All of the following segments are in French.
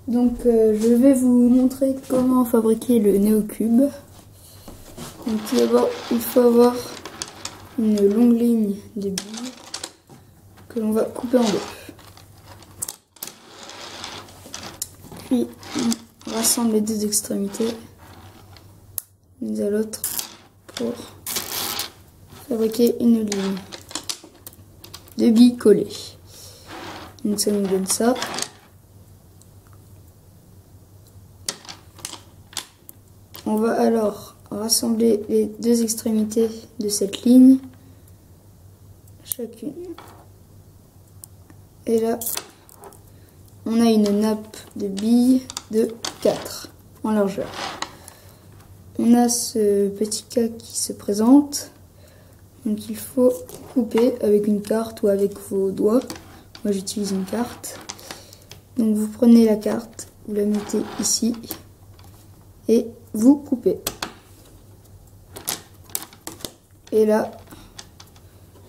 Donc je vais vous montrer comment fabriquer le néocube. Donc tout d'abord il faut avoir une longue ligne de billes que l'on va couper en deux. Puis on rassemble les deux extrémités l'une à l'autre pour fabriquer une ligne de billes collées. Donc ça nous donne ça. On va alors rassembler les deux extrémités de cette ligne, chacune. Et là, on a une nappe de billes de 4 en largeur. On a ce petit cas qui se présente. Donc il faut couper avec une carte ou avec vos doigts. Moi j'utilise une carte. Donc vous prenez la carte, vous la mettez ici et vous coupez. Et là,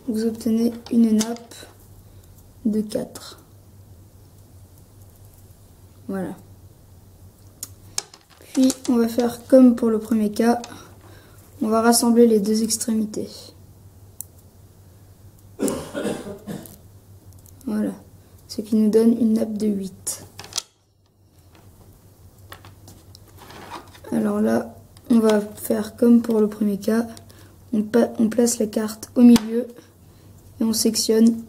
vous obtenez une nappe de 4. Voilà. Puis on va faire comme pour le premier cas, on va rassembler les deux extrémités. Voilà, ce qui nous donne une nappe de 8. Alors là, on va faire comme pour le premier cas, on place la carte au milieu et on sectionne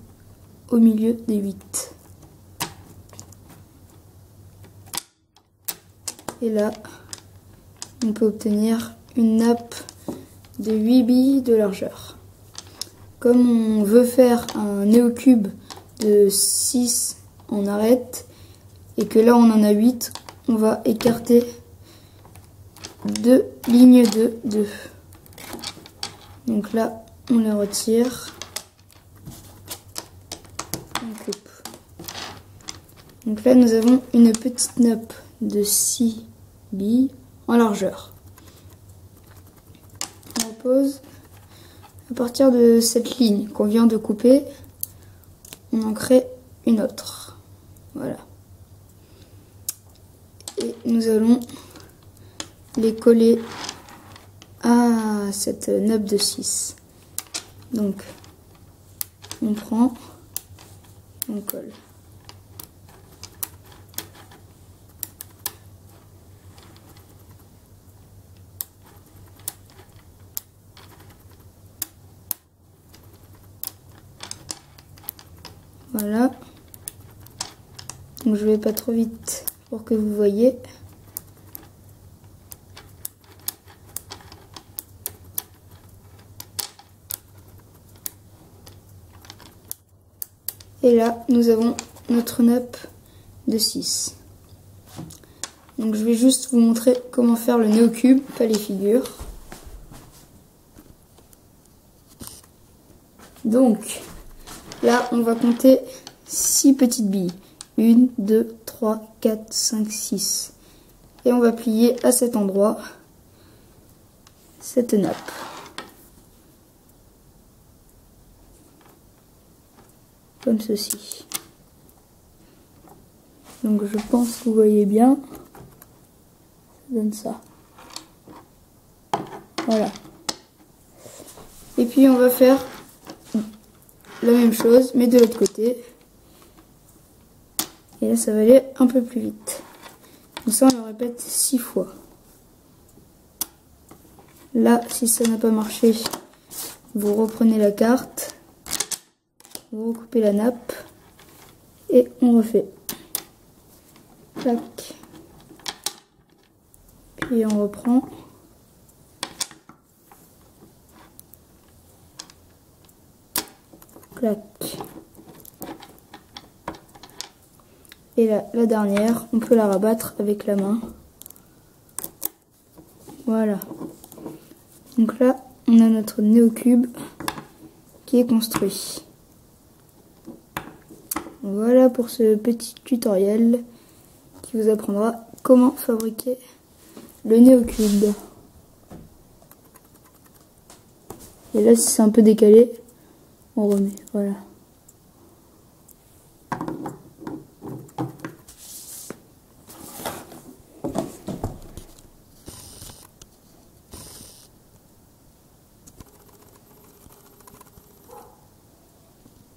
au milieu des 8. Et là, on peut obtenir une nappe de 8 billes de largeur. Comme on veut faire un néocube de 6 en arête et que là on en a 8, on va écarter deux lignes de 2. Donc là, on les retire. On coupe. Donc là, nous avons une petite nappe de 6 billes en largeur. On repose. À partir de cette ligne qu'on vient de couper, on en crée une autre. Voilà. Et nous allons les coller à cette nappe de 6. Donc, on prend, on colle. Voilà. Donc je vais pas trop vite pour que vous voyez. Et là, nous avons notre nappe de 6. Donc je vais juste vous montrer comment faire le néocube, pas les figures. Donc là, on va compter 6 petites billes. 1, 2, 3, 4, 5, 6. Et on va plier à cet endroit cette nappe. Comme ceci. Donc je pense que vous voyez bien. Ça donne ça. Voilà. Et puis on va faire la même chose, mais de l'autre côté. Et là, ça va aller un peu plus vite. Donc ça, on le répète 6 fois. Là, si ça n'a pas marché, vous reprenez la carte, vous recoupez la nappe et on refait. Tac. Puis on reprend. Clac. Et là, la dernière, on peut la rabattre avec la main. Voilà. Donc là, on a notre néocube qui est construit. Voilà pour ce petit tutoriel qui vous apprendra comment fabriquer le néocube. Et là, si c'est un peu décalé, on remet. Voilà.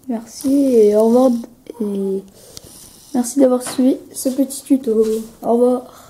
Merci et au revoir. Et merci d'avoir suivi ce petit tuto. Au revoir.